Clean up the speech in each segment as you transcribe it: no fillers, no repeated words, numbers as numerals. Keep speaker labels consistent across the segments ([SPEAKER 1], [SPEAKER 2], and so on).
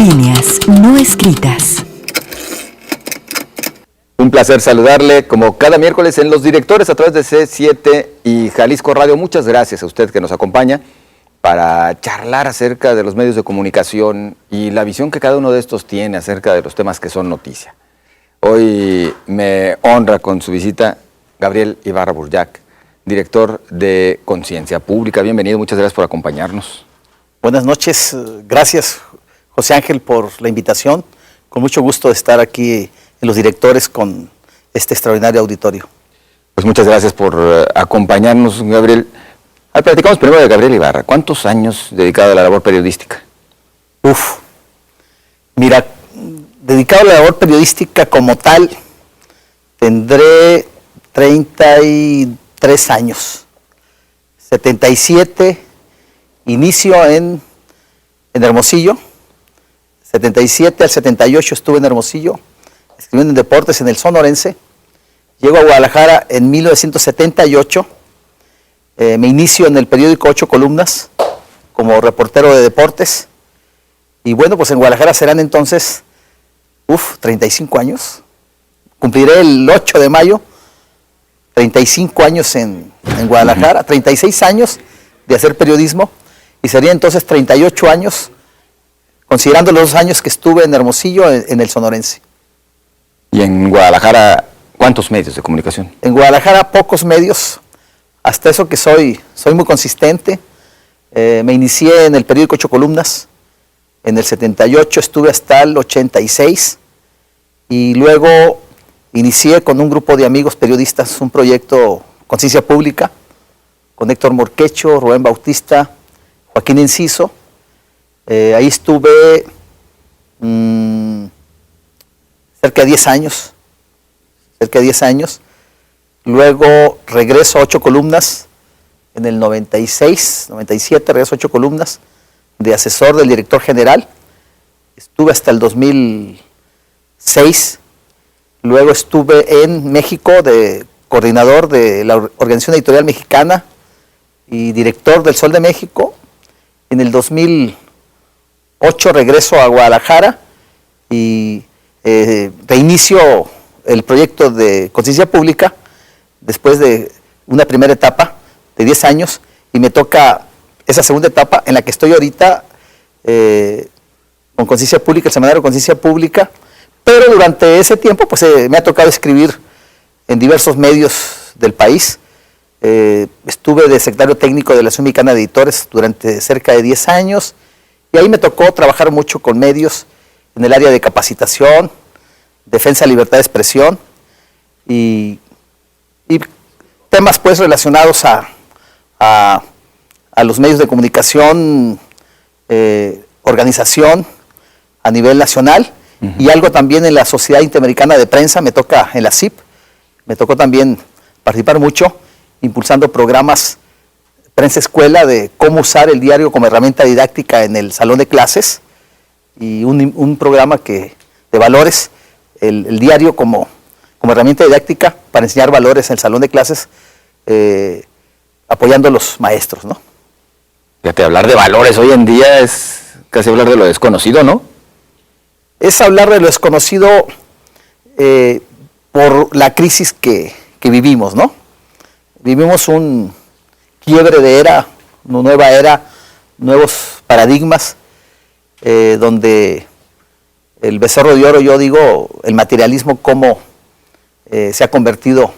[SPEAKER 1] Líneas no escritas.
[SPEAKER 2] Un placer saludarle como cada miércoles en Los Directores a través de C7 y Jalisco Radio. Muchas gracias a usted que nos acompaña para charlar acerca de los medios de comunicación y la visión que cada uno de estos tiene acerca de los temas que son noticia. Hoy me honra con su visita Gabriel Ibarra Burjac, director de Conciencia Pública. Bienvenido, muchas gracias por acompañarnos.
[SPEAKER 3] Buenas noches, gracias José Ángel por la invitación. Con mucho gusto de estar aquí en Los Directores con este extraordinario auditorio.
[SPEAKER 2] Pues muchas gracias por acompañarnos, Gabriel. Platicamos primero de Gabriel Ibarra. ¿Cuántos años dedicado a la labor periodística?
[SPEAKER 3] Mira, dedicado a la labor periodística como tal, tendré 33 años. 77, inicio en Hermosillo. 77 al 78 estuve en Hermosillo, escribiendo en deportes en el Sonorense. Llego a Guadalajara en 1978. Me inicio en el periódico 8 Columnas como reportero de deportes. Y bueno, pues en Guadalajara serán entonces, 35 años. Cumpliré el 8 de mayo, 35 años en Guadalajara, 36 años de hacer periodismo. Y sería entonces 38 años, considerando los 2 años que estuve en Hermosillo en el Sonorense.
[SPEAKER 2] ¿Y en Guadalajara cuántos medios de comunicación?
[SPEAKER 3] En Guadalajara pocos medios. Hasta eso que soy muy consistente. Me inicié en el periódico 8 Columnas. En el 78 estuve hasta el 86. Y luego inicié con un grupo de amigos periodistas un proyecto Conciencia Pública, con Héctor Morquecho, Rubén Bautista, Joaquín Enciso. Ahí estuve cerca de 10 años. Luego regreso a 8 Columnas, en el 96, 97 regreso a 8 Columnas, de asesor del director general. Estuve hasta el 2006. Luego estuve en México de coordinador de la Organización Editorial Mexicana y director del Sol de México. En el 2008 regreso a Guadalajara y reinicio el proyecto de Conciencia Pública después de una primera etapa de 10 años y me toca esa segunda etapa en la que estoy ahorita con Conciencia Pública, el semanario Conciencia Pública, pero durante ese tiempo pues me ha tocado escribir en diversos medios del país. Estuve de secretario técnico de la Asociación Mexicana de Editores durante cerca de 10 años y ahí me tocó trabajar mucho con medios en el área de capacitación, defensa de libertad de expresión y temas pues relacionados a los medios de comunicación, organización a nivel nacional y algo también en la Sociedad Interamericana de Prensa, me toca en la CIP, me tocó también participar mucho impulsando programas Prensa Escuela de cómo usar el diario como herramienta didáctica en el salón de clases y un programa de valores, el diario como herramienta didáctica para enseñar valores en el salón de clases, apoyando a los maestros, ¿no?
[SPEAKER 2] Fíjate, hablar de valores hoy en día es casi hablar de lo desconocido, ¿no?
[SPEAKER 3] Es hablar de lo desconocido por la crisis que vivimos, ¿no? Vivimos un quiebre de era, una nueva era, nuevos paradigmas, donde el becerro de oro, yo digo, el materialismo como se ha convertido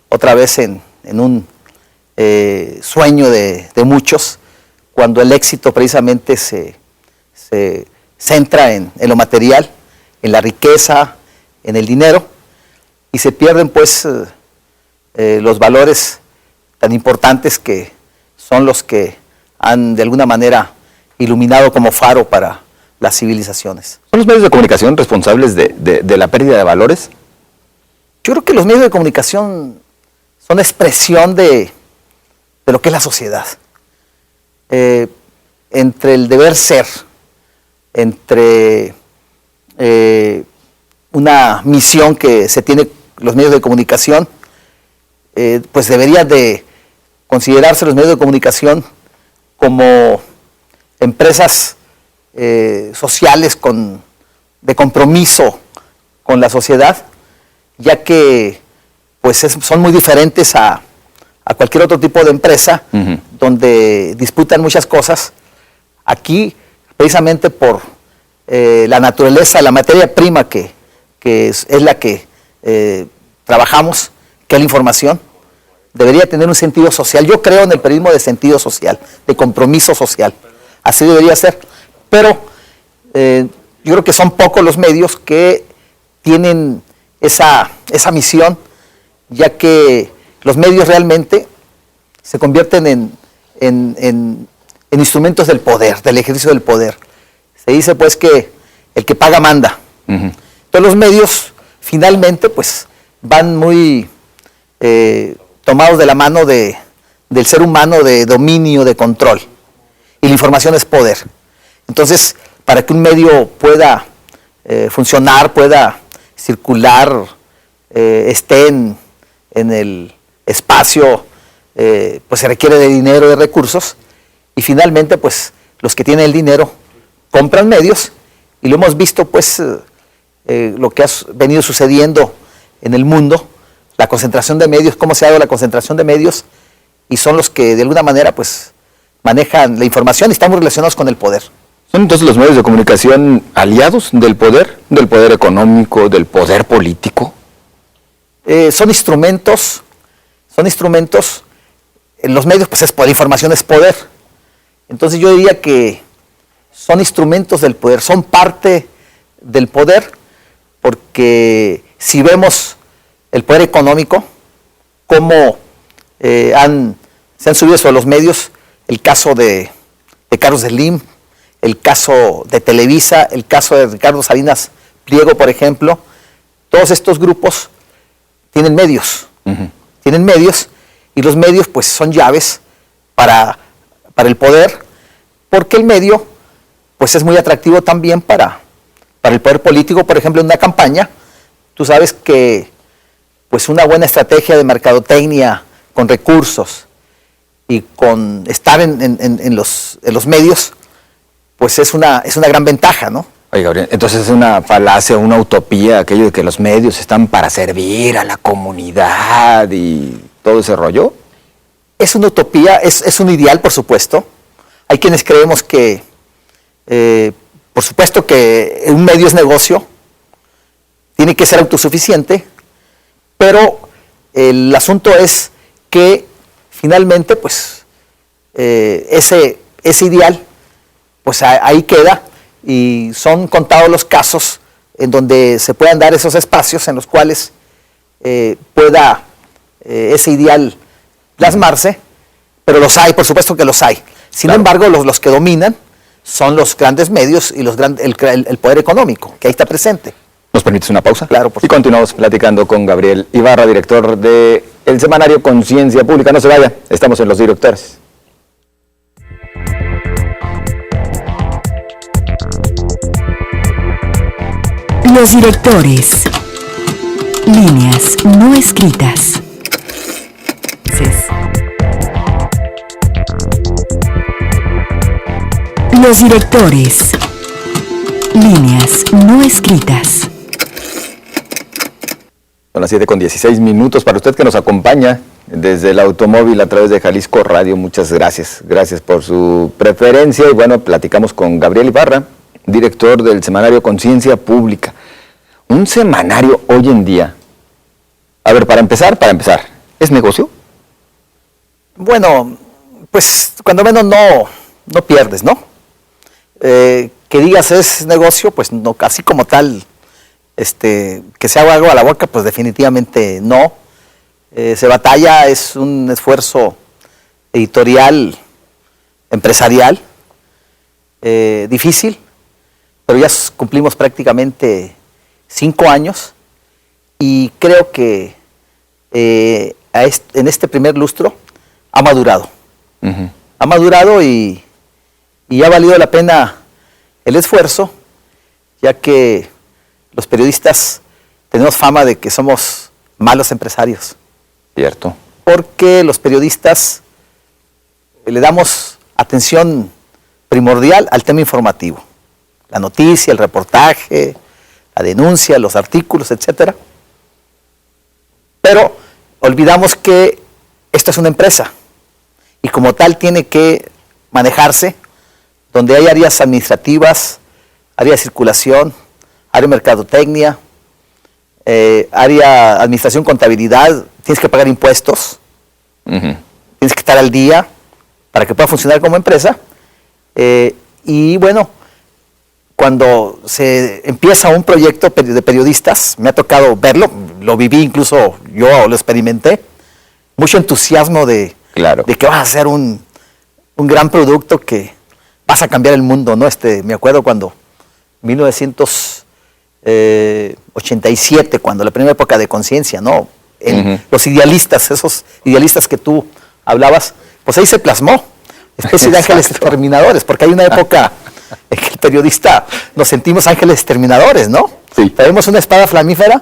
[SPEAKER 3] otra vez en un sueño de muchos, cuando el éxito precisamente se centra en lo material, en la riqueza, en el dinero, y se pierden pues los valores tan importantes que son los que han de alguna manera iluminado como faro para las civilizaciones.
[SPEAKER 2] ¿Son los medios de comunicación responsables de la pérdida de valores?
[SPEAKER 3] Yo creo que los medios de comunicación son expresión de lo que es la sociedad. Entre el deber ser, entre una misión que se tiene los medios de comunicación, pues debería de considerarse los medios de comunicación como empresas sociales de compromiso con la sociedad, ya que pues son muy diferentes a cualquier otro tipo de empresa, donde disputan muchas cosas. Aquí, precisamente por la naturaleza, la materia prima que es la que trabajamos, que es la información, debería tener un sentido social. Yo creo en el periodismo de sentido social, de compromiso social. Así debería ser. Pero yo creo que son pocos los medios que tienen esa misión, ya que los medios realmente se convierten en instrumentos del poder, del ejercicio del poder. Se dice pues que el que paga manda. Entonces los medios finalmente pues van muy tomados de la mano del ser humano, de dominio, de control. Y la información es poder. Entonces, para que un medio pueda funcionar, pueda circular, esté en el espacio, pues se requiere de dinero, de recursos, y finalmente pues los que tienen el dinero compran medios, y lo hemos visto pues lo que ha venido sucediendo en el mundo, la concentración de medios, cómo se ha dado la concentración de medios, y son los que de alguna manera pues manejan la información y están muy relacionados con el poder.
[SPEAKER 2] ¿Son entonces los medios de comunicación aliados del poder económico, del poder político?
[SPEAKER 3] Son instrumentos, en los medios pues es poder, información es poder. Entonces yo diría que son instrumentos del poder, son parte del poder, porque si vemos el poder económico, cómo se han subido sobre los medios, el caso de Carlos Slim, el caso de Televisa, el caso de Ricardo Salinas Pliego, por ejemplo, todos estos grupos tienen medios, y los medios pues son llaves para el poder, porque el medio pues es muy atractivo también para el poder político. Por ejemplo, en una campaña, tú sabes que pues una buena estrategia de mercadotecnia con recursos y con estar en los medios, pues es una gran ventaja, ¿no?
[SPEAKER 2] Oye, Gabriel, entonces es una falacia, una utopía, aquello de que los medios están para servir a la comunidad y todo ese rollo.
[SPEAKER 3] Es una utopía, es un ideal, por supuesto. Hay quienes creemos que, por supuesto que un medio es negocio, tiene que ser autosuficiente, pero el asunto es que finalmente, pues, ese ideal, pues ahí queda, y son contados los casos en donde se puedan dar esos espacios en los cuales pueda ese ideal plasmarse, pero los hay, por supuesto que los hay. Sin
[SPEAKER 2] Claro.
[SPEAKER 3] embargo, los que dominan son los grandes medios y el poder económico, que ahí está presente.
[SPEAKER 2] ¿Nos permites una pausa?
[SPEAKER 3] Claro, por
[SPEAKER 2] Y continuamos platicando con Gabriel Ibarra, director de el semanario Conciencia Pública. No se vaya, estamos en Los Directores.
[SPEAKER 1] Los directores. Líneas no escritas. Los directores. Líneas no escritas.
[SPEAKER 2] Son las 7:16 para usted que nos acompaña desde el automóvil a través de Jalisco Radio. Muchas gracias. Gracias por su preferencia. Y bueno, platicamos con Gabriel Ibarra, director del semanario Conciencia Pública. Un semanario hoy en día. A ver, para empezar, ¿es negocio?
[SPEAKER 3] Bueno, pues cuando menos no pierdes, ¿no? Que digas es negocio, pues no, así como tal, que se haga agua a la boca, pues definitivamente no. Se batalla, es un esfuerzo editorial, empresarial, difícil, pero ya cumplimos prácticamente 5 años y creo que en este primer lustro ha madurado. Ha madurado y ha valido la pena el esfuerzo, ya que los periodistas tenemos fama de que somos malos empresarios.
[SPEAKER 2] Cierto.
[SPEAKER 3] Porque los periodistas le damos atención primordial al tema informativo. la noticia, el reportaje, la denuncia, los artículos, etcétera. Pero olvidamos que esto es una empresa y como tal tiene que manejarse donde hay áreas administrativas, área de circulación, área de mercadotecnia, área de administración, contabilidad, tienes que pagar impuestos, tienes que estar al día para que pueda funcionar como empresa. Y bueno, cuando se empieza un proyecto de periodistas, me ha tocado verlo, lo viví incluso yo, lo experimenté, mucho entusiasmo de que vas a hacer un gran producto que vas a cambiar el mundo, ¿no? Me acuerdo cuando, 1987, cuando la primera época de Conciencia, ¿no? Los idealistas, esos idealistas que tú hablabas, pues ahí se plasmó, especie de ángeles exterminadores, porque hay una época en que el periodista nos sentimos ángeles exterminadores, ¿no?
[SPEAKER 2] Sí.
[SPEAKER 3] Traemos una espada flamífera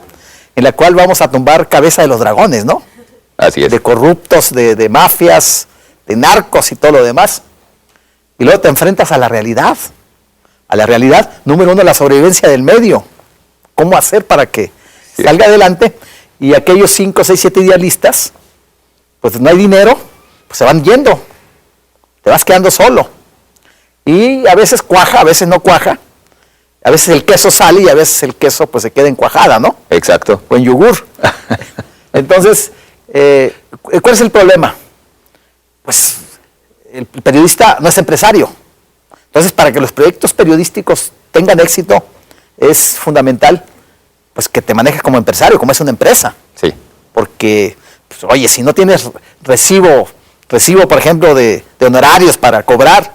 [SPEAKER 3] en la cual vamos a tumbar cabeza de los dragones, ¿no?
[SPEAKER 2] Así es.
[SPEAKER 3] De corruptos, de mafias, de narcos y todo lo demás. Y luego te enfrentas a la realidad. A la realidad, número uno, la sobrevivencia del medio. ¿Cómo hacer para que salga adelante? Y aquellos 5, 6, 7 idealistas, pues no hay dinero, pues se van yendo. Te vas quedando solo. Y a veces cuaja, a veces no cuaja. A veces el queso sale y a veces el queso pues se queda en cuajada, ¿no?
[SPEAKER 2] Exacto.
[SPEAKER 3] O en yogur. Entonces, ¿cuál es el problema? Pues el periodista no es empresario. Entonces, para que los proyectos periodísticos tengan éxito, es fundamental pues que te manejes como empresario, como es una empresa.
[SPEAKER 2] Sí.
[SPEAKER 3] Porque, pues, oye, si no tienes recibo, por ejemplo, de honorarios para cobrar,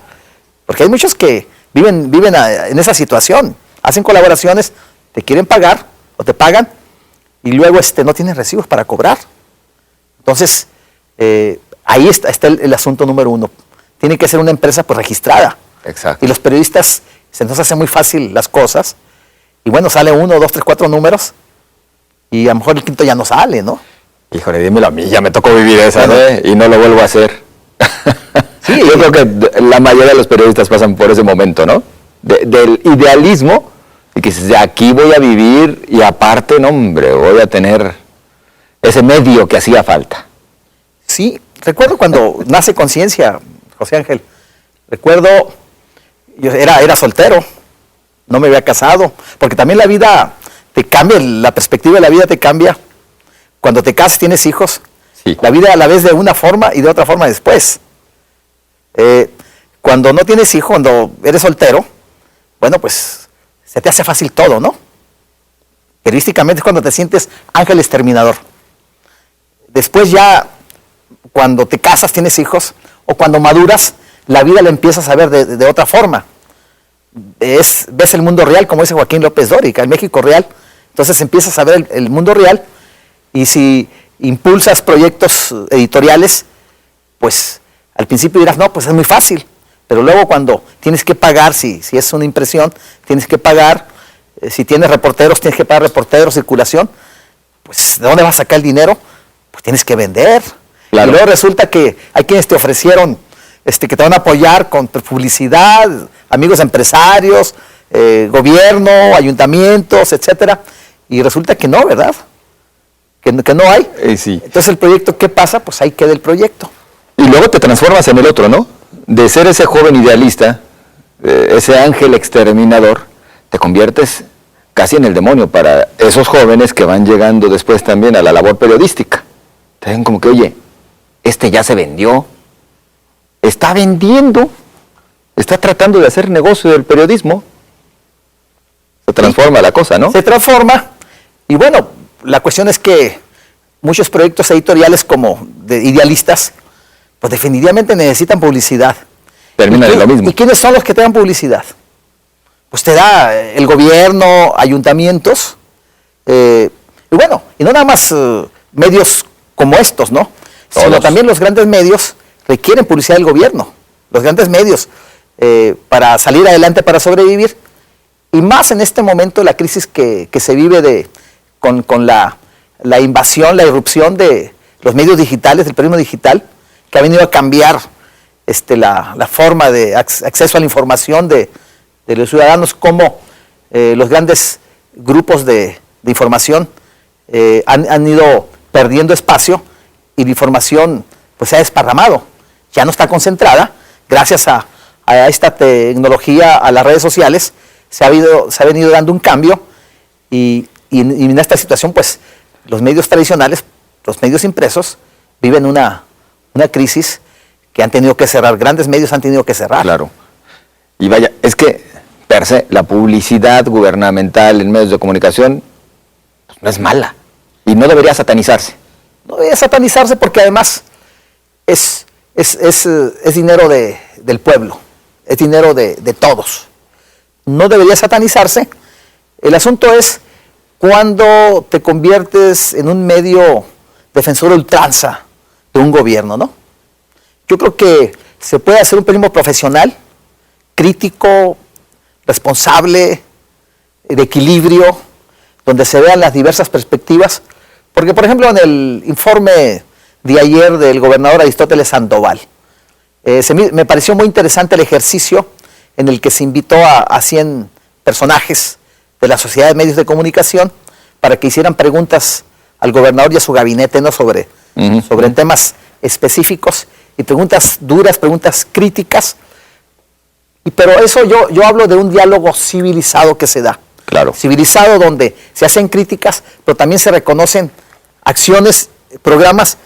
[SPEAKER 3] porque hay muchos que viven en esa situación, hacen colaboraciones, te quieren pagar o te pagan y luego no tienen recibos para cobrar. Entonces, ahí está el asunto número uno. Tiene que ser una empresa pues registrada.
[SPEAKER 2] Exacto.
[SPEAKER 3] Y los periodistas se nos hace muy fácil las cosas y bueno, sale 1, 2, 3, 4 números y a lo mejor el quinto ya no sale, ¿no?
[SPEAKER 2] Híjole, dímelo a mí, ya me tocó vivir esa, ¿no? Y no lo vuelvo a hacer.
[SPEAKER 3] Sí.
[SPEAKER 2] Yo creo que la mayoría de los periodistas pasan por ese momento, ¿no? Del idealismo, y que de aquí voy a vivir y aparte, no hombre, voy a tener ese medio que hacía falta.
[SPEAKER 3] Sí, recuerdo cuando nace Conciencia, José Ángel, recuerdo, yo era soltero, no me había casado, porque también la vida te cambia, la perspectiva de la vida te cambia. Cuando te casas, tienes hijos,
[SPEAKER 2] Sí.
[SPEAKER 3] la vida la ves de una forma y de otra forma después. Cuando no tienes hijos, cuando eres soltero, bueno, pues se te hace fácil todo, ¿no? Periodísticamente es cuando te sientes ángel exterminador. Después ya, cuando te casas, tienes hijos, o cuando maduras, la vida la empiezas a ver de otra forma. Ves el mundo real, como dice Joaquín López Dóriga, el México real. Entonces empiezas a ver el mundo real y si impulsas proyectos editoriales, pues al principio dirás, no, pues es muy fácil. Pero luego cuando tienes que pagar, si es una impresión, tienes que pagar, si tienes reporteros, tienes que pagar reporteros, circulación, pues ¿de dónde vas a sacar el dinero? Pues tienes que vender.
[SPEAKER 2] Claro.
[SPEAKER 3] Y luego resulta que hay quienes te ofrecieron que te van a apoyar con publicidad, amigos empresarios, gobierno, ayuntamientos, etcétera. Y resulta que no, ¿verdad? Que no hay.
[SPEAKER 2] Sí.
[SPEAKER 3] Entonces el proyecto, ¿qué pasa? Pues ahí queda el proyecto.
[SPEAKER 2] Y luego te transformas en el otro, ¿no? De ser ese joven idealista, ese ángel exterminador, te conviertes casi en el demonio para esos jóvenes que van llegando después también a la labor periodística. Te ven como que, oye, ya se vendió, está vendiendo, está tratando de hacer negocio del periodismo. Se transforma la cosa, ¿no?
[SPEAKER 3] Se transforma. Y bueno, la cuestión es que muchos proyectos editoriales como de idealistas, pues definitivamente necesitan publicidad.
[SPEAKER 2] Terminan en lo mismo.
[SPEAKER 3] ¿Y quiénes son los que te dan publicidad? Pues te da el gobierno, ayuntamientos, y bueno, y no nada más medios como estos, ¿no?
[SPEAKER 2] Todos.
[SPEAKER 3] Sino también los grandes medios requieren publicidad del gobierno. Los grandes medios, para salir adelante, para sobrevivir, y más en este momento la crisis que se vive con la invasión, la irrupción de los medios digitales, del periodismo digital, que ha venido a cambiar la forma de acceso a la información de de los ciudadanos, cómo los grandes grupos de información han ido perdiendo espacio y la información pues se ha desparramado, ya no está concentrada. Gracias a esta tecnología, a las redes sociales, se ha venido dando un cambio y en esta situación pues los medios tradicionales, los medios impresos, viven una crisis que han tenido que cerrar, grandes medios han tenido que cerrar.
[SPEAKER 2] Claro. Y vaya, es que per se la publicidad gubernamental en medios de comunicación pues, no es mala y no debería satanizarse.
[SPEAKER 3] No debería satanizarse porque además es dinero del pueblo, es dinero de todos. No debería satanizarse. El asunto es cuando te conviertes en un medio defensor a ultranza de un gobierno, ¿no? Yo creo que se puede hacer un periodismo profesional, crítico, responsable, de equilibrio, donde se vean las diversas perspectivas. Porque, por ejemplo, en el informe de ayer del gobernador Aristóteles Sandoval, me pareció muy interesante el ejercicio en el que se invitó a 100 personajes de la Sociedad de Medios de Comunicación para que hicieran preguntas al gobernador y a su gabinete, ¿no? sobre temas específicos, y preguntas duras, preguntas críticas. Pero eso yo hablo de un diálogo civilizado que se da.
[SPEAKER 2] Claro.
[SPEAKER 3] Civilizado, donde se hacen críticas, pero también se reconocen acciones, programas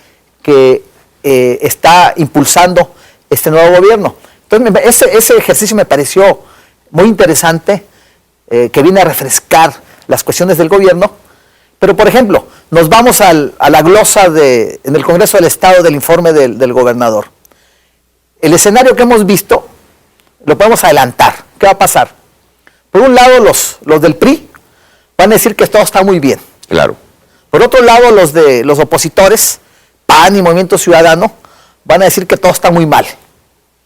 [SPEAKER 3] que está impulsando este nuevo gobierno. Entonces, ese ejercicio me pareció muy interesante, que viene a refrescar las cuestiones del gobierno. Pero, por ejemplo, nos vamos a la glosa en el Congreso del Estado del informe del gobernador. El escenario que hemos visto lo podemos adelantar. ¿Qué va a pasar? Por un lado, los del PRI van a decir que todo está muy bien.
[SPEAKER 2] Claro.
[SPEAKER 3] Por otro lado, los opositores, PAN y Movimiento Ciudadano, van a decir que todo está muy mal.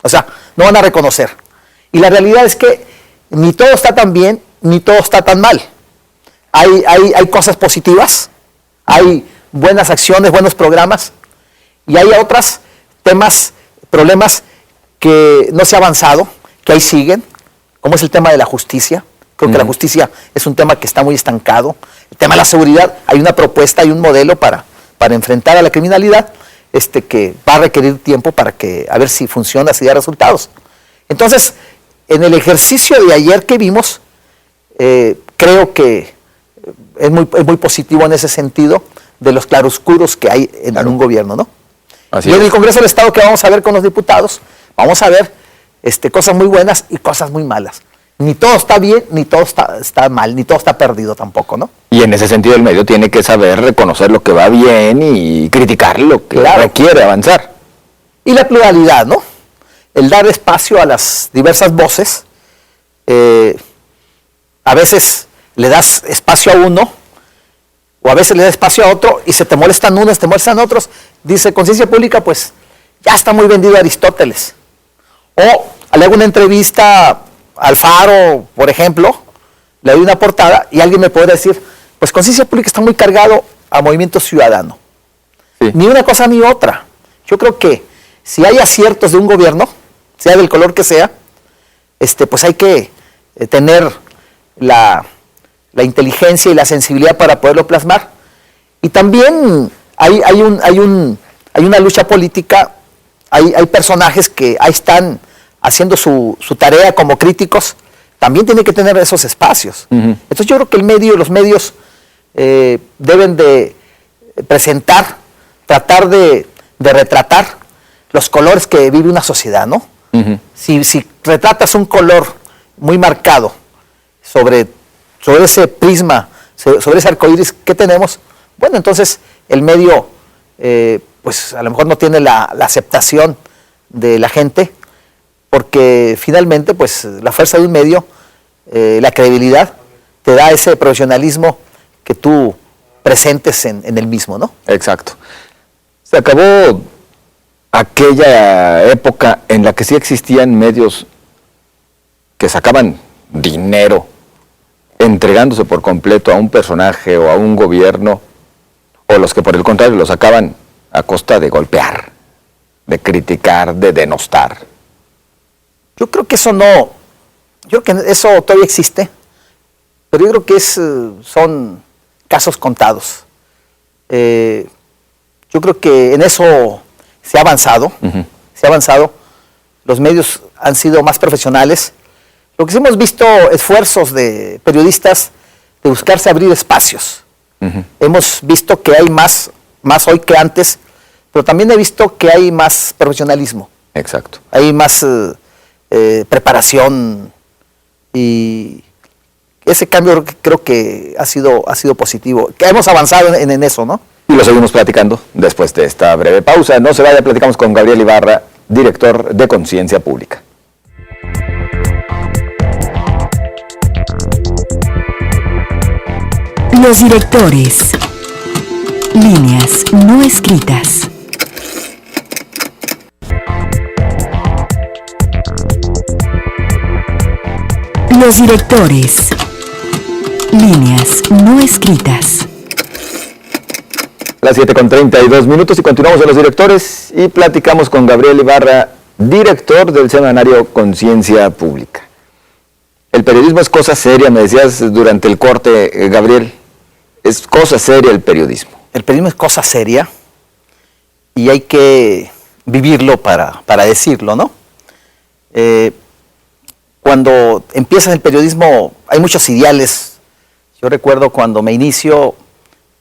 [SPEAKER 3] O sea, no van a reconocer. Y la realidad es que ni todo está tan bien, ni todo está tan mal. Hay cosas positivas, hay buenas acciones, buenos programas, y hay otros temas, problemas que no se ha avanzado, que ahí siguen, como es el tema de la justicia. Creo que la justicia es un tema que está muy estancado. El tema de la seguridad, hay una propuesta, hay un modelo para enfrentar a la criminalidad, que va a requerir tiempo para a ver si funciona, si da resultados. Entonces, en el ejercicio de ayer que vimos, creo que es muy positivo en ese sentido de los claroscuros que hay en un gobierno, ¿no? Y en el Congreso del Estado, que vamos a ver con los diputados, vamos a ver cosas muy buenas y cosas muy malas. Ni todo está bien, ni todo está mal, ni todo está perdido tampoco, ¿no?
[SPEAKER 2] Y en ese sentido el medio tiene que saber reconocer lo que va bien y criticar lo que requiere avanzar.
[SPEAKER 3] Y la pluralidad, ¿no? El dar espacio a las diversas voces. A veces le das espacio a uno, o a veces le das espacio a otro, y se te molestan unos, te molestan otros. Dice Conciencia Pública, pues ya está muy vendido Aristóteles. O le hago una entrevista al Faro, por ejemplo, le doy una portada y alguien me podría decir, pues Conciencia Pública está muy cargado a Movimiento Ciudadano. Sí. Ni una cosa ni otra. Yo creo que si hay aciertos de un gobierno, sea del color que sea, pues hay que tener la inteligencia y la sensibilidad para poderlo plasmar. Y también hay una lucha política, hay personajes que ahí están haciendo su tarea como críticos, también tienen que tener esos espacios. Entonces yo creo que los medios deben de presentar, tratar de retratar los colores que vive una sociedad, ¿no? Si retratas un color muy marcado sobre ese prisma, sobre ese arcoíris que tenemos, bueno, entonces el medio pues a lo mejor no tiene la aceptación de la gente, porque finalmente pues la fuerza de un medio, la credibilidad, te da ese profesionalismo que tú presentes en el mismo, ¿no?
[SPEAKER 2] Exacto. Se acabó aquella época en la que sí existían medios que sacaban dinero entregándose por completo a un personaje o a un gobierno, o los que por el contrario lo sacaban a costa de golpear, de criticar, de denostar.
[SPEAKER 3] Yo creo que eso no yo creo que eso todavía existe, pero yo creo que son casos contados. Yo creo que en eso se ha avanzado, los medios han sido más profesionales. Lo que sí hemos visto esfuerzos de periodistas de buscarse abrir espacios. Hemos visto que hay más hoy que antes, pero también he visto que hay más profesionalismo.
[SPEAKER 2] Exacto.
[SPEAKER 3] Hay más preparación y ese cambio creo que ha sido positivo. Que hemos avanzado en eso, ¿no?
[SPEAKER 2] Y lo seguimos platicando después de esta breve pausa. No se vaya, platicamos con Gabriel Ibarra, director de Conciencia Pública.
[SPEAKER 1] Los directores. Líneas no escritas. Los directores. Líneas no escritas.
[SPEAKER 2] Las 7:32 y continuamos en Los Directores y platicamos con Gabriel Ibarra, director del semanario Conciencia Pública. El periodismo es cosa seria, me decías durante el corte, Gabriel. Es cosa seria el periodismo.
[SPEAKER 3] El periodismo es cosa seria y hay que vivirlo para decirlo, ¿no? Cuando empiezas el periodismo hay muchos ideales. Yo recuerdo cuando me inicio,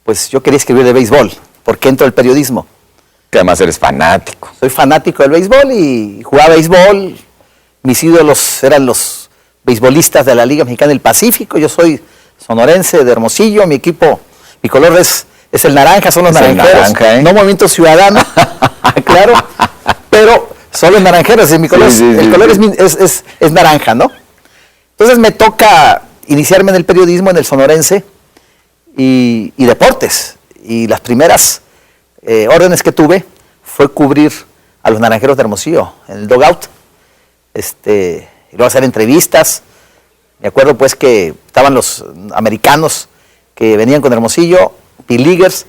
[SPEAKER 3] pues yo quería escribir de béisbol, porque entro al periodismo.
[SPEAKER 2] Que además eres fanático.
[SPEAKER 3] Soy fanático del béisbol y jugaba béisbol. Mis ídolos eran los beisbolistas de la Liga Mexicana del Pacífico. Yo soy sonorense de Hermosillo, mi color es el naranja, son los naranjeros.
[SPEAKER 2] Naranja, ¿eh?
[SPEAKER 3] No Movimiento Ciudadano, claro, pero son los naranjeros, el color es naranja, ¿no? Entonces me toca iniciarme en el periodismo, en el sonorense y deportes. Y las primeras órdenes que tuve fue cubrir a los naranjeros de Hermosillo, en el dugout, y luego hacer entrevistas. Me acuerdo pues que estaban los americanos que venían con Hermosillo, P-Leaguers,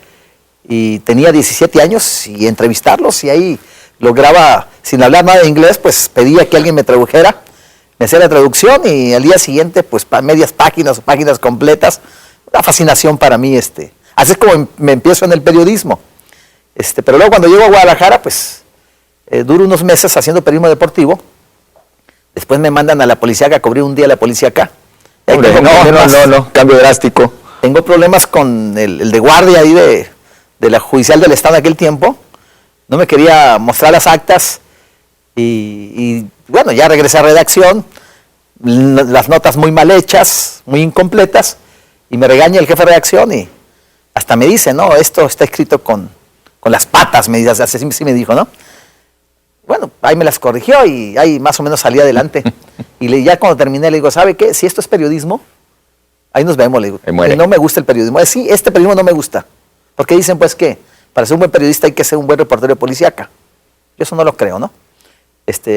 [SPEAKER 3] y tenía 17 años y entrevistarlos y ahí lograba, sin hablar nada de inglés, pues pedía que alguien me tradujera, me hacía la traducción y al día siguiente pues medias páginas o páginas completas, una fascinación para mí. Así es como me empiezo en el periodismo. Pero luego cuando llego a Guadalajara pues duro unos meses haciendo periodismo deportivo. Después me mandan a la policía a cubrir un día la policía acá.
[SPEAKER 2] No, cambio drástico.
[SPEAKER 3] Tengo problemas con el de guardia ahí de la judicial del estado en aquel tiempo. No me quería mostrar las actas y bueno, ya regresé a redacción. Las notas muy mal hechas, muy incompletas y me regaña el jefe de redacción y hasta me dice, no, esto está escrito con las patas, me dice, así me dijo, ¿no? Bueno, ahí me las corrigió y ahí más o menos salí adelante. Y ya cuando terminé le digo, ¿sabe qué? Si esto es periodismo, ahí nos vemos, le digo. Y no me gusta el periodismo. Sí, este periodismo no me gusta. Porque dicen pues que para ser un buen periodista hay que ser un buen reportero de policíaca. Yo eso no lo creo, ¿no?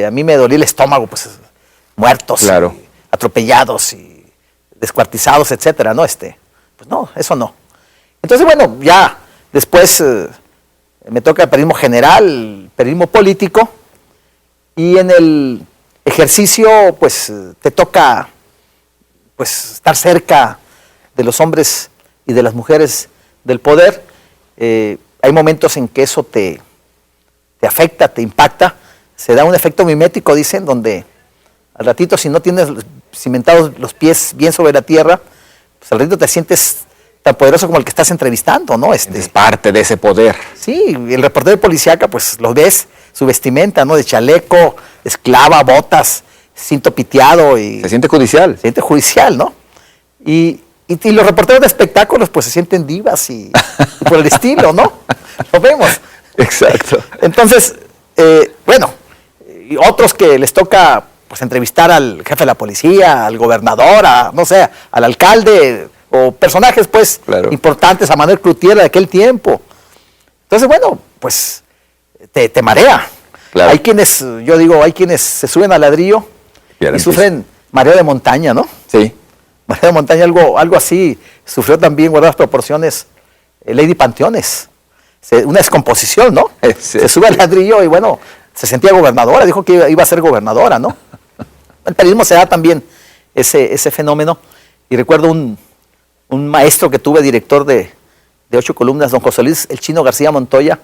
[SPEAKER 3] A mí me dolía el estómago, pues muertos,
[SPEAKER 2] claro,
[SPEAKER 3] y atropellados y descuartizados, etcétera, ¿no? Pues no, eso no. Entonces, bueno, ya después me toca el periodismo general, periodismo político, y en el ejercicio, pues, te toca, pues, estar cerca de los hombres y de las mujeres del poder. Hay momentos en que eso te afecta, te impacta, se da un efecto mimético, dicen, donde al ratito, si no tienes cimentados los pies bien sobre la tierra, pues al ratito te sientes tan poderoso como el que estás entrevistando, ¿no?
[SPEAKER 2] Es parte de ese poder.
[SPEAKER 3] Sí, el reportero de policíaca, pues lo ves, su vestimenta, ¿no? De chaleco, esclava, botas, cinto piteado y...
[SPEAKER 2] Se siente judicial.
[SPEAKER 3] Se siente judicial, ¿no? Y los reporteros de espectáculos, pues se sienten divas y por el estilo, ¿no? Lo vemos.
[SPEAKER 2] Exacto.
[SPEAKER 3] Entonces, bueno, y otros que les toca, pues, entrevistar al jefe de la policía, al gobernador, no sé, al alcalde, o personajes, pues, claro, importantes, a Manuel Cloutier de aquel tiempo. Entonces, bueno, pues, te marea. Claro. Hay quienes, yo digo, hay quienes se suben al ladrillo y sufren mareo de montaña, ¿no?
[SPEAKER 2] Sí.
[SPEAKER 3] Mareo de montaña, algo así, sufrió también, guardadas proporciones, Lady Panteones. Una descomposición, ¿no? Sí. Se sube al ladrillo y, bueno, se sentía gobernadora, dijo que iba a ser gobernadora, ¿no? El periodismo se da también ese fenómeno. Y recuerdo un maestro que tuve, director de 8 columnas, don José Luis El Chino García Montoya,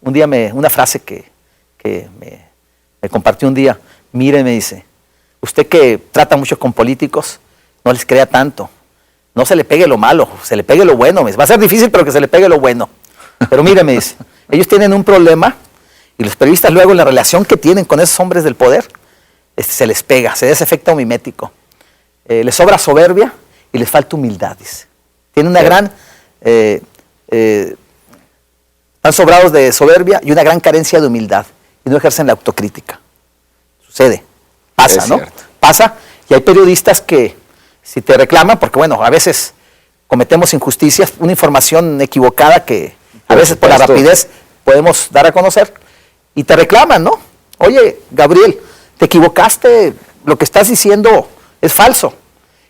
[SPEAKER 3] un día una frase que me compartió un día. Mire, me dice, usted que trata mucho con políticos, no les crea tanto. No se le pegue lo malo, se le pegue lo bueno. Va a ser difícil, pero que se le pegue lo bueno. Pero mire, me dice, ellos tienen un problema y los periodistas luego en la relación que tienen con esos hombres del poder, se les pega, se da ese efecto mimético. Les sobra soberbia y les falta humildad, dice. Tienen una gran... están sobrados de soberbia y una gran carencia de humildad y no ejercen la autocrítica. Sucede, pasa, ¿no? Pasa, y hay periodistas que si te reclaman, porque bueno, a veces cometemos injusticias, una información equivocada que a veces por la rapidez podemos dar a conocer, y te reclaman, ¿no? Oye, Gabriel, te equivocaste, lo que estás diciendo es falso.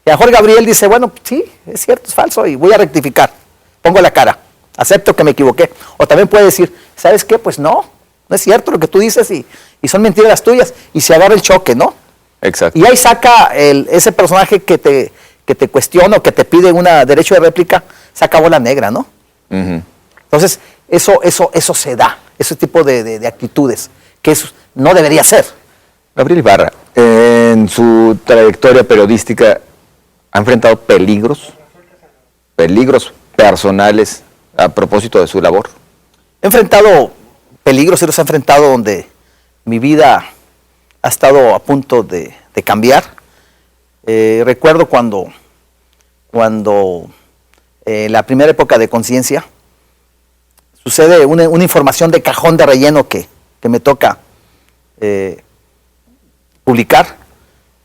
[SPEAKER 3] Y a lo mejor Gabriel dice, bueno, sí, es cierto, es falso, y voy a rectificar, pongo la cara, acepto que me equivoqué. O también puede decir, ¿sabes qué? Pues no es cierto lo que tú dices y son mentiras las tuyas, y se agarra el choque, ¿no? Exacto. Y ahí saca ese personaje que te cuestiona o que te pide un derecho de réplica, saca bola negra, ¿no? Uh-huh. Entonces, eso se da, ese tipo de actitudes, que eso no debería ser.
[SPEAKER 2] Gabriel Ibarra, en su trayectoria periodística, ¿ha enfrentado peligros personales a propósito de su labor?
[SPEAKER 3] He enfrentado peligros, y los he enfrentado donde mi vida ha estado a punto de cambiar. Recuerdo cuando la primera época de Conciencia, sucede una información de cajón de relleno que me toca publicar.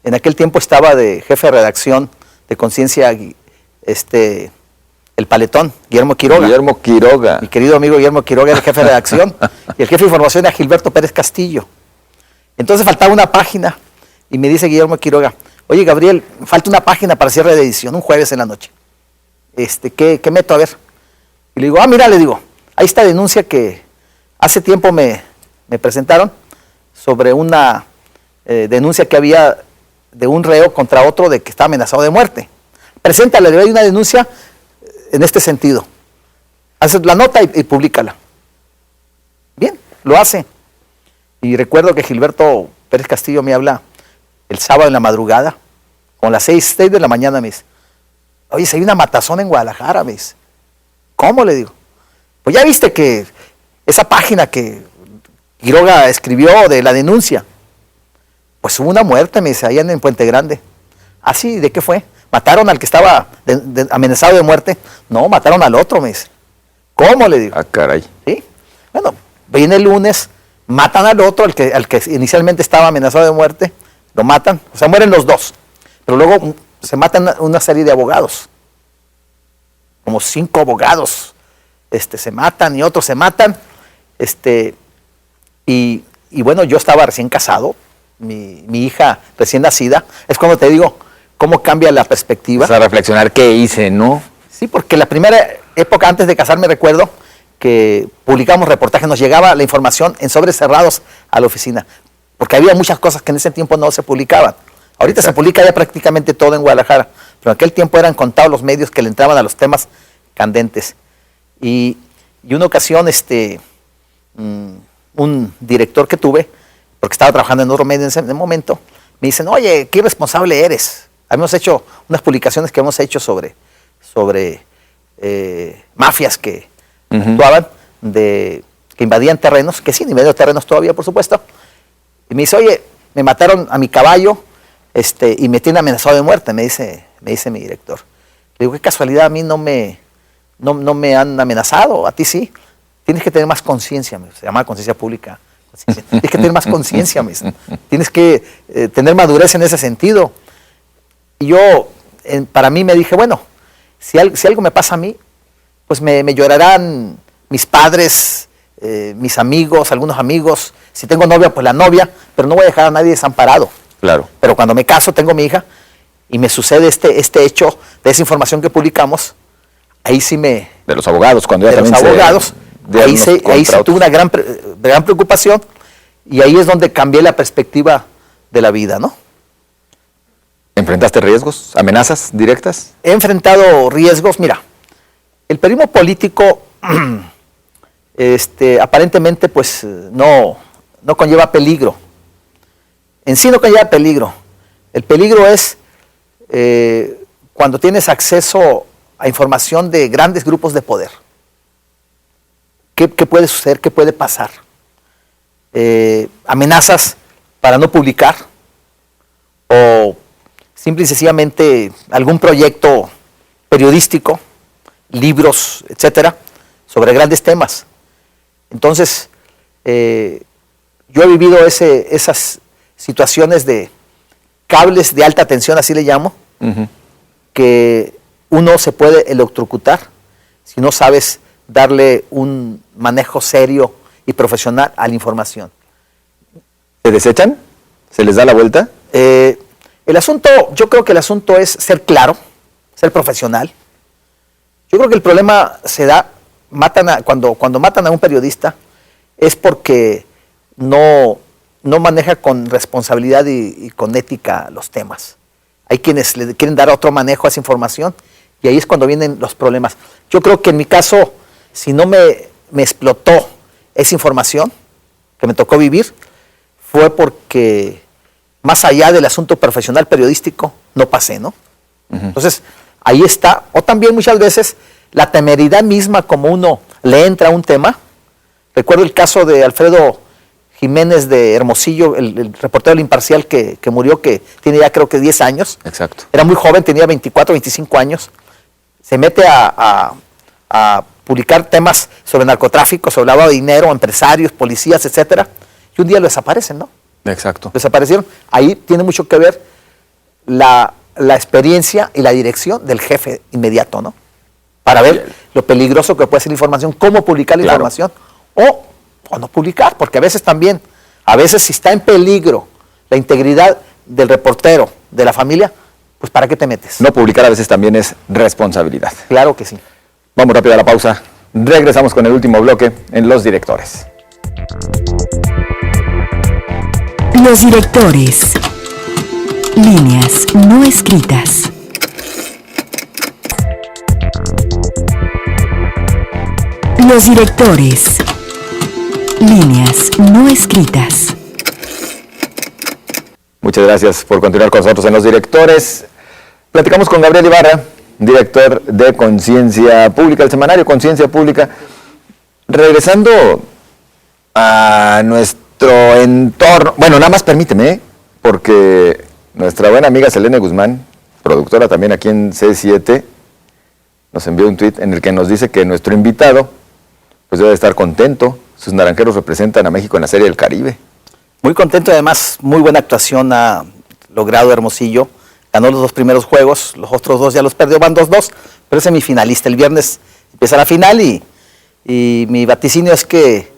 [SPEAKER 3] En aquel tiempo estaba de jefe de redacción de Conciencia el paletón, Guillermo Quiroga. Mi querido amigo Guillermo Quiroga era el jefe de redacción y el jefe de información era Gilberto Pérez Castillo. Entonces faltaba una página y me dice Guillermo Quiroga, oye Gabriel, falta una página para cierre de edición, un jueves en la noche. ¿Qué meto? A ver. Y le digo, mira, le digo, ahí está denuncia que hace tiempo me presentaron sobre una denuncia que había de un reo contra otro de que está amenazado de muerte. Preséntale, le doy una denuncia en este sentido. Haces la nota y públicala. Bien, lo hace. Y recuerdo que Gilberto Pérez Castillo me habla el sábado en la madrugada, con las 6 de la mañana, me dice, oye, si hay una matazón en Guadalajara, me dice. ¿Cómo? Le digo. Pues ya viste que esa página que Quiroga escribió de la denuncia, pues hubo una muerte, me dice, allá en Puente Grande. ¿Ah, sí? ¿De qué fue? ¿Mataron al que estaba amenazado de muerte? No, mataron al otro, me dice. ¿Cómo? Le digo.
[SPEAKER 2] Ah, caray.
[SPEAKER 3] Sí. Bueno, viene el lunes, matan al otro, al que inicialmente estaba amenazado de muerte, lo matan, o sea, mueren los dos. Pero luego se matan una serie de abogados. Como 5 abogados se matan y otros se matan. Y bueno, yo estaba recién casado, mi hija recién nacida. Es cuando te digo cómo cambia la perspectiva.
[SPEAKER 2] Vas a reflexionar qué hice, ¿no?
[SPEAKER 3] Sí, porque la primera época antes de casarme recuerdo que publicamos reportajes, nos llegaba la información en sobres cerrados a la oficina, porque había muchas cosas que en ese tiempo no se publicaban. Ahorita se publica ya prácticamente todo en Guadalajara, pero en aquel tiempo eran contados los medios que le entraban a los temas candentes. Y una ocasión, un director que tuve, porque estaba trabajando en otro medio en ese momento, me dicen, oye, qué irresponsable eres. Habíamos hecho unas publicaciones que hemos hecho sobre mafias que actuaban, que invadían terrenos, que sí, invadían terrenos todavía, por supuesto. Y me dice, oye, me mataron a mi caballo y me tienen amenazado de muerte, me dice mi director. Le digo, qué casualidad, a mí no me han amenazado, a ti sí. Tienes que tener más conciencia, se llama conciencia pública. Tienes que tener más conciencia, tienes que tener madurez en ese sentido. Y yo, para mí me dije, bueno, si algo me pasa a mí, pues me llorarán mis padres, mis amigos, algunos amigos. Si tengo novia, pues la novia, pero no voy a dejar a nadie desamparado. Claro. Pero cuando me caso, tengo mi hija, y me sucede este hecho de esa información que publicamos, ahí sí me...
[SPEAKER 2] De los abogados, cuando ya
[SPEAKER 3] de los abogados, ahí sí tuve una gran preocupación, y ahí es donde cambié la perspectiva de la vida, ¿no?
[SPEAKER 2] ¿Enfrentaste riesgos, amenazas directas?
[SPEAKER 3] He enfrentado riesgos. Mira, el periodismo político aparentemente pues no conlleva peligro. En sí no conlleva peligro. El peligro es cuando tienes acceso a información de grandes grupos de poder. ¿Qué puede suceder? ¿Qué puede pasar? Amenazas para no publicar o simple y sencillamente algún proyecto periodístico, libros, etcétera, sobre grandes temas. Entonces, yo he vivido esas situaciones de cables de alta tensión, así le llamo, que uno se puede electrocutar si no sabes darle un manejo serio y profesional a la información.
[SPEAKER 2] ¿Se desechan? ¿Se les da la vuelta?
[SPEAKER 3] Yo creo que el asunto es ser claro, ser profesional. Yo creo que el problema se da, cuando matan a un periodista, es porque no maneja con responsabilidad y con ética los temas. Hay quienes le quieren dar otro manejo a esa información y ahí es cuando vienen los problemas. Yo creo que en mi caso, si no me explotó esa información que me tocó vivir, fue porque más allá del asunto profesional periodístico, no pasé, ¿no? Entonces, ahí está. O también muchas veces la temeridad misma como uno le entra a un tema. Recuerdo el caso de Alfredo Jiménez de Hermosillo, el reportero del Imparcial que murió, que tiene ya creo que 10 años.
[SPEAKER 2] Exacto.
[SPEAKER 3] Era muy joven, tenía 24, 25 años. Se mete a publicar temas sobre narcotráfico, sobre lavado de dinero, empresarios, policías, etcétera. Y un día lo desaparecen, ¿no?
[SPEAKER 2] Exacto.
[SPEAKER 3] Desaparecieron. Ahí tiene mucho que ver la experiencia y la dirección del jefe inmediato, ¿no? Para ver lo peligroso que puede ser la información, cómo publicar la información o no publicar, porque a veces si está en peligro la integridad del reportero, de la familia, pues ¿para qué te metes?
[SPEAKER 2] No publicar a veces también es responsabilidad.
[SPEAKER 3] Claro que sí.
[SPEAKER 2] Vamos rápido a la pausa. Regresamos con el último bloque en Los Directores.
[SPEAKER 1] Los directores. Líneas no escritas. Los directores. Líneas no escritas.
[SPEAKER 2] Muchas gracias por continuar con nosotros en Los Directores. Platicamos con Gabriel Ibarra, director de Conciencia Pública, el semanario Conciencia Pública. Regresando a nuestro entorno, bueno, nada más permíteme, porque nuestra buena amiga Selene Guzmán, productora también aquí en C7, nos envió un tuit en el que nos dice que nuestro invitado pues debe estar contento. Sus naranjeros representan a México en la Serie del Caribe.
[SPEAKER 3] Muy contento, además, muy buena actuación ha logrado Hermosillo. Ganó los 2 primeros juegos, los otros 2 ya los perdió, van 2-2, pero es semifinalista. El viernes empieza la final y mi vaticinio es que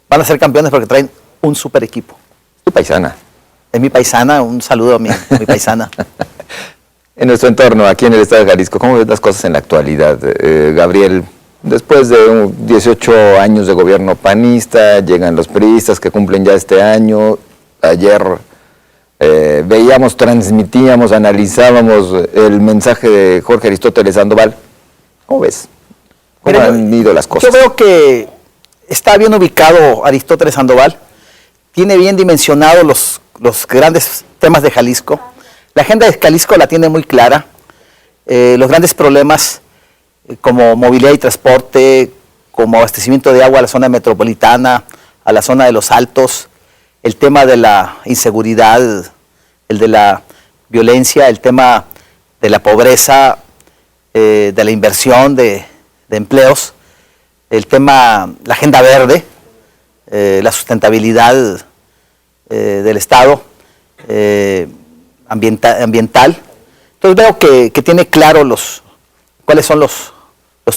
[SPEAKER 3] van a ser campeones porque traen un super equipo.
[SPEAKER 2] Tu paisana.
[SPEAKER 3] Es mi paisana, un saludo a mi paisana.
[SPEAKER 2] En nuestro entorno, aquí en el estado de Jalisco, ¿cómo ves las cosas en la actualidad? Gabriel, después de 18 años de gobierno panista, llegan los priistas que cumplen ya este año. Ayer veíamos, transmitíamos, analizábamos el mensaje de Jorge Aristóteles Sandoval. ¿Cómo ves? ¿Cómo han ido las cosas?
[SPEAKER 3] Yo veo que está bien ubicado Aristóteles Sandoval, tiene bien dimensionados los grandes temas de Jalisco. La agenda de Jalisco la tiene muy clara. Los grandes problemas como movilidad y transporte, como abastecimiento de agua a la zona metropolitana, a la zona de los Altos, el tema de la inseguridad, el de la violencia, el tema de la pobreza, de la inversión de empleos, el tema, la agenda verde, la sustentabilidad del Estado, ambiental. Entonces veo que tiene claro cuáles son los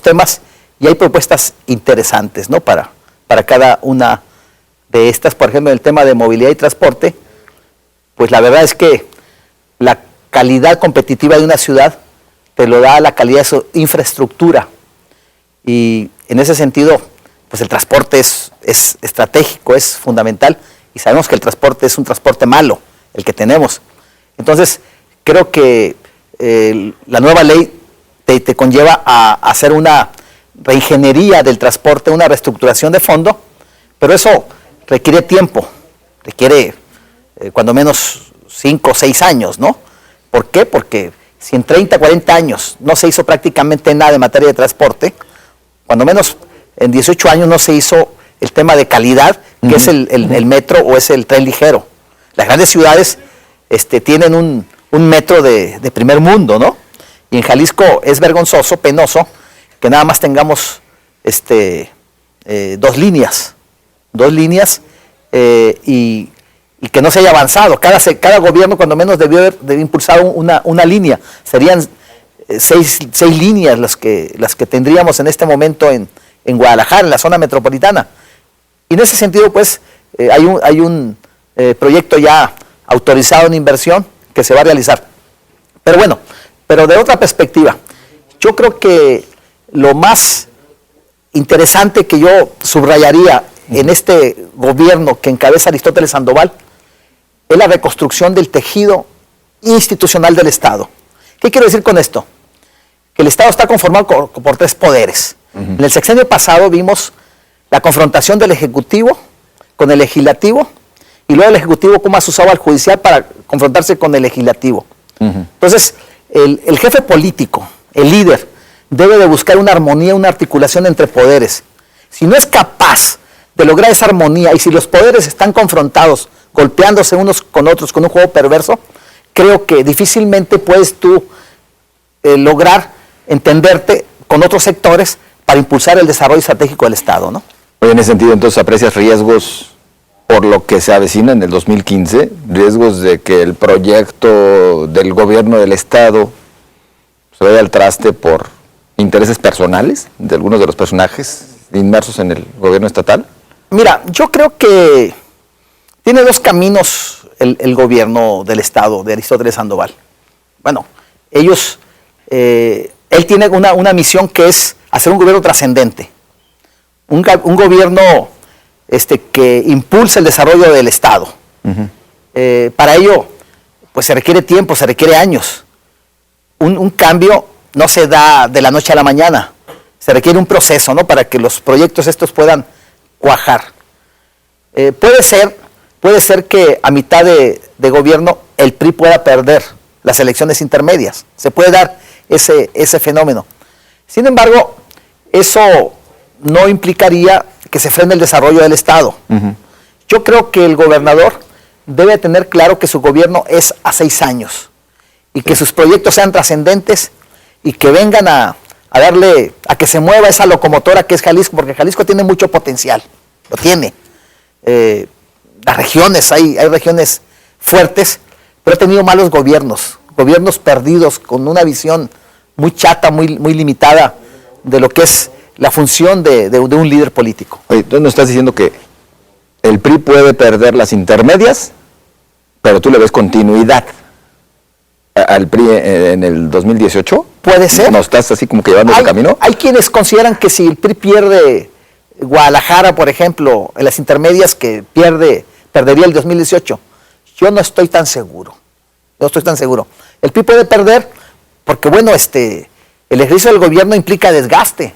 [SPEAKER 3] temas y hay propuestas interesantes, ¿no? para cada una de estas. Por ejemplo, el tema de movilidad y transporte, pues la verdad es que la calidad competitiva de una ciudad te lo da la calidad de su infraestructura y en ese sentido pues el transporte es estratégico, es fundamental y sabemos que el transporte es un transporte malo, el que tenemos. Entonces creo que la nueva ley te conlleva a hacer una reingeniería del transporte, una reestructuración de fondo, pero eso requiere tiempo, requiere cuando menos 5 o 6 años, ¿no? ¿Por qué? Porque si en 30, 40 años no se hizo prácticamente nada en materia de transporte, cuando menos en 18 años no se hizo el tema de calidad, que es el metro o es el tren ligero. Las grandes ciudades tienen un metro de primer mundo, ¿no? Y en Jalisco es vergonzoso, penoso, que nada más tengamos 2 líneas y que no se haya avanzado. Cada gobierno cuando menos debió impulsar una línea. Serían 6 líneas las que tendríamos en este momento en Guadalajara, en la zona metropolitana. Y en ese sentido, pues, hay un proyecto ya autorizado en inversión que se va a realizar. Pero bueno, pero de otra perspectiva, yo creo que lo más interesante que yo subrayaría en este gobierno que encabeza Aristóteles Sandoval es la reconstrucción del tejido institucional del Estado. ¿Qué quiero decir con esto? Que el Estado está conformado por 3 poderes. En el sexenio pasado vimos la confrontación del Ejecutivo con el Legislativo y luego el Ejecutivo cómo asusaba al Judicial para confrontarse con el Legislativo. Entonces, el jefe político, el líder, debe de buscar una armonía, una articulación entre poderes. Si no es capaz de lograr esa armonía y si los poderes están confrontados, golpeándose unos con otros con un juego perverso, creo que difícilmente puedes tú lograr entenderte con otros sectores para impulsar el desarrollo estratégico del Estado, ¿no?
[SPEAKER 2] Oye, en ese sentido, entonces, ¿aprecias riesgos por lo que se avecina en el 2015? ¿Riesgos de que el proyecto del gobierno del Estado se vaya al traste por intereses personales de algunos de los personajes inmersos en el gobierno estatal?
[SPEAKER 3] Mira, yo creo que tiene 2 caminos el gobierno del Estado de Aristóteles Sandoval. Bueno, él tiene una misión que es hacer un gobierno trascendente, un gobierno que impulse el desarrollo del Estado. Para ello, pues se requiere tiempo, se requiere años. Un cambio no se da de la noche a la mañana, se requiere un proceso, ¿no? Para que los proyectos estos puedan cuajar. Puede ser que a mitad de gobierno el PRI pueda perder las elecciones intermedias. Se puede dar ese fenómeno. Sin embargo, eso no implicaría que se frene el desarrollo del Estado. Yo creo que el gobernador debe tener claro que su gobierno es a 6 años y que sus proyectos sean trascendentes y que vengan a que se mueva esa locomotora que es Jalisco, porque Jalisco tiene mucho potencial, lo tiene. Las regiones, hay regiones fuertes, pero ha tenido malos gobiernos perdidos con una visión muy chata, muy limitada de lo que es la función de un líder político.
[SPEAKER 2] Oye, entonces nos estás diciendo que el PRI puede perder las intermedias, pero tú le ves continuidad al PRI en el 2018.
[SPEAKER 3] Puede ser.
[SPEAKER 2] ¿No estás así como que llevando ese camino?
[SPEAKER 3] Hay quienes consideran que si el PRI pierde Guadalajara, por ejemplo, en las intermedias, que perdería el 2018. Yo no estoy tan seguro. El PRI puede perder porque, bueno, el ejercicio del gobierno implica desgaste.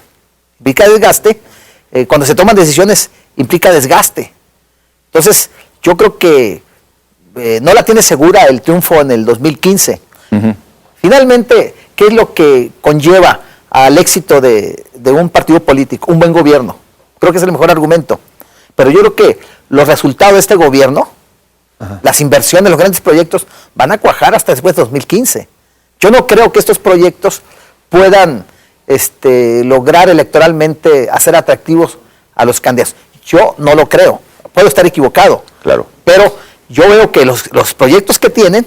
[SPEAKER 3] Cuando se toman decisiones implica desgaste. Entonces, yo creo que no la tiene segura el triunfo en el 2015. Finalmente, ¿qué es lo que conlleva al éxito de un partido político? Un buen gobierno. Creo que es el mejor argumento. Pero yo creo que los resultados de este gobierno, las inversiones, los grandes proyectos, van a cuajar hasta después de 2015. Yo no creo que estos proyectos puedan lograr electoralmente hacer atractivos a los candidatos. Yo no lo creo. Puedo estar equivocado.
[SPEAKER 2] Claro.
[SPEAKER 3] Pero yo veo que los proyectos que tienen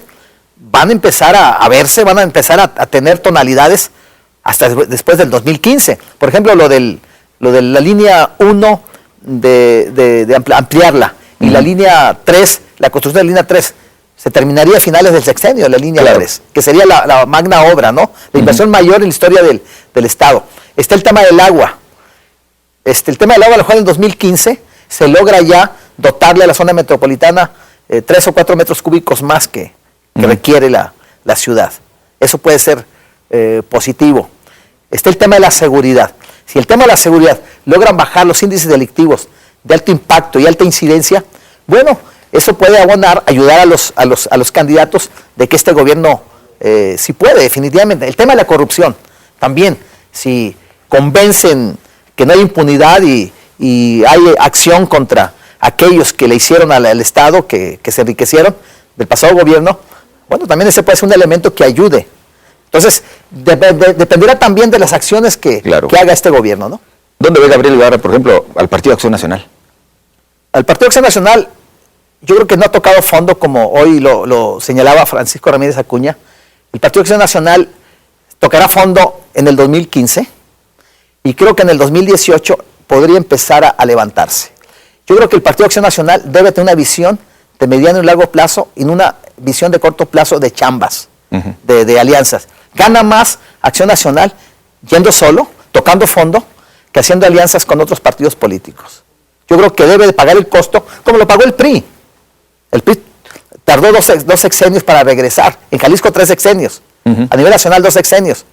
[SPEAKER 3] van a empezar a verse, van a empezar a tener tonalidades hasta después del 2015. Por ejemplo, lo de la línea 1 de ampliarla y la línea 3, la construcción de la línea 3, se terminaría a finales del sexenio, la línea 3, que sería la magna obra, ¿no? La inversión mayor en la historia del Estado. Está el tema del agua. El tema del agua, a lo mejor en el 2015, se logra ya dotarle a la zona metropolitana 3 o 4 metros cúbicos más que requiere la la ciudad. Eso puede ser positivo. Está el tema de la seguridad. Si el tema de la seguridad logran bajar los índices delictivos de alto impacto y alta incidencia, bueno, eso puede ayudar a los candidatos de que este gobierno sí puede, definitivamente. El tema de la corrupción, también, si convencen que no hay impunidad y hay acción contra aquellos que le hicieron al Estado, que se enriquecieron del pasado gobierno, bueno, también ese puede ser un elemento que ayude. Entonces, dependerá también de las acciones que haga este gobierno, ¿no?
[SPEAKER 2] ¿Dónde ve Gabriel Ibarra, por ejemplo, al Partido Acción Nacional?
[SPEAKER 3] Al Partido Acción Nacional, yo creo que no ha tocado fondo, como hoy lo señalaba Francisco Ramírez Acuña. El Partido Acción Nacional tocará fondo en el 2015 y creo que en el 2018 podría empezar a levantarse. Yo creo que el Partido Acción Nacional debe tener una visión de mediano y largo plazo y no una visión de corto plazo de chambas, de alianzas. Gana más Acción Nacional yendo solo, tocando fondo, que haciendo alianzas con otros partidos políticos. Yo creo que debe de pagar el costo como lo pagó el PRI. El PRI tardó dos sexenios para regresar. En Jalisco 3 sexenios. A nivel nacional 2 sexenios.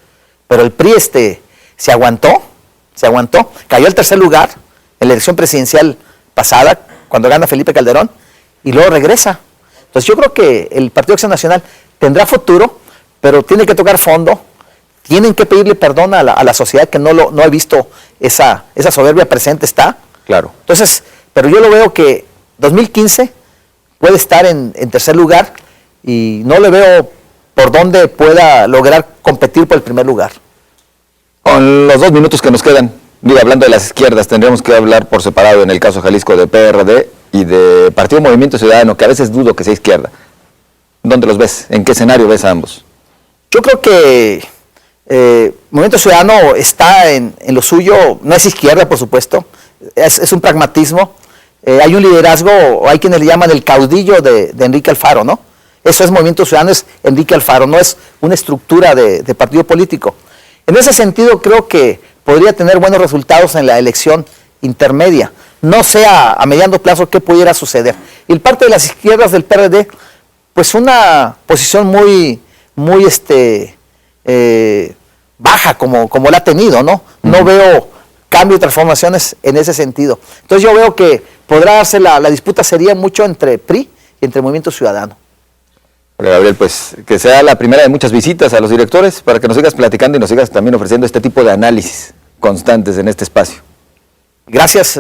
[SPEAKER 3] Pero el PRI se aguantó, cayó al tercer lugar en la elección presidencial pasada, cuando gana Felipe Calderón, y luego regresa. Entonces yo creo que el Partido Acción Nacional tendrá futuro, pero tiene que tocar fondo, tienen que pedirle perdón a la sociedad que no ha visto esa soberbia presente está.
[SPEAKER 2] Claro.
[SPEAKER 3] Entonces, pero yo lo veo que 2015 puede estar en tercer lugar y no le veo por dónde pueda lograr competir por el primer lugar.
[SPEAKER 2] Con los 2 minutos que nos quedan, hablando de las izquierdas, tendríamos que hablar por separado en el caso Jalisco de PRD y de Partido Movimiento Ciudadano, que a veces dudo que sea izquierda. ¿Dónde los ves? ¿En qué escenario ves a ambos?
[SPEAKER 3] Yo creo que Movimiento Ciudadano está en lo suyo, no es izquierda, por supuesto, es un pragmatismo. Hay un liderazgo, hay quienes le llaman el caudillo de Enrique Alfaro, ¿no? Eso es Movimiento Ciudadano, es Enrique Alfaro, no es una estructura de partido político. En ese sentido, creo que podría tener buenos resultados en la elección intermedia. No sé a mediano plazo qué pudiera suceder. Y el parte de las izquierdas del PRD, pues una posición muy baja como la ha tenido, ¿no? No veo cambio y transformaciones en ese sentido. Entonces yo veo que podrá darse la disputa sería mucho entre PRI y entre Movimiento Ciudadano.
[SPEAKER 2] Bueno, Gabriel, pues que sea la primera de muchas visitas a los directores para que nos sigas platicando y nos sigas también ofreciendo este tipo de análisis constantes en este espacio.
[SPEAKER 3] Gracias,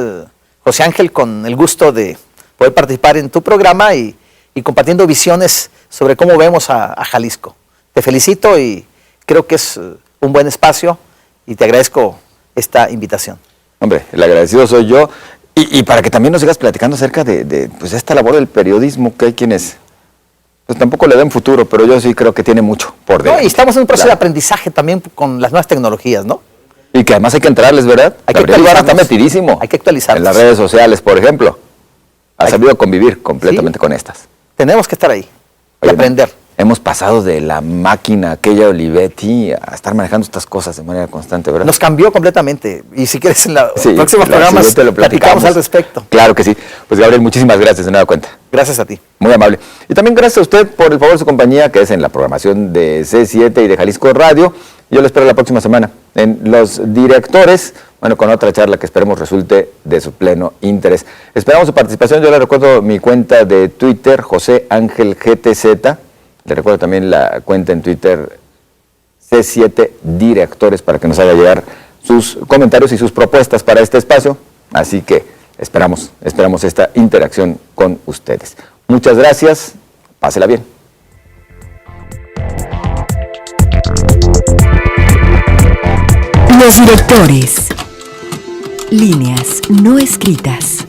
[SPEAKER 3] José Ángel, con el gusto de poder participar en tu programa y compartiendo visiones sobre cómo vemos a Jalisco. Te felicito y creo que es un buen espacio y te agradezco esta invitación.
[SPEAKER 2] Hombre, el agradecido soy yo y para que también nos sigas platicando acerca de esta labor del periodismo, que hay quienes pues tampoco le den futuro, pero yo sí creo que tiene mucho por delante.
[SPEAKER 3] No, y estamos en un proceso de aprendizaje también con las nuevas tecnologías, ¿no?
[SPEAKER 2] Y que además hay que entrarles, ¿verdad?
[SPEAKER 3] Hay que actualizarnos.
[SPEAKER 2] Está metidísimo.
[SPEAKER 3] Hay que actualizarnos.
[SPEAKER 2] En las redes sociales, por ejemplo. Ha sabido convivir completamente con estas.
[SPEAKER 3] Tenemos que estar ahí y aprender.
[SPEAKER 2] Hemos pasado de la máquina aquella Olivetti a estar manejando estas cosas de manera constante, ¿verdad?
[SPEAKER 3] Nos cambió completamente. Y si quieres, en los próximos programas platicamos al respecto.
[SPEAKER 2] Claro que sí. Pues Gabriel, muchísimas gracias de nueva cuenta.
[SPEAKER 3] Gracias a ti.
[SPEAKER 2] Muy amable. Y también gracias a usted por el favor de su compañía, que es en la programación de C7 y de Jalisco Radio. Yo lo espero la próxima semana en Los Directores, con otra charla que esperemos resulte de su pleno interés. Esperamos su participación. Yo le recuerdo mi cuenta de Twitter, José Ángel GTZ. Le recuerdo también la cuenta en Twitter C7 Directores para que nos haga llegar sus comentarios y sus propuestas para este espacio. Así que esperamos esta interacción con ustedes. Muchas gracias. Pásela bien.
[SPEAKER 1] Los Directores. Líneas no escritas.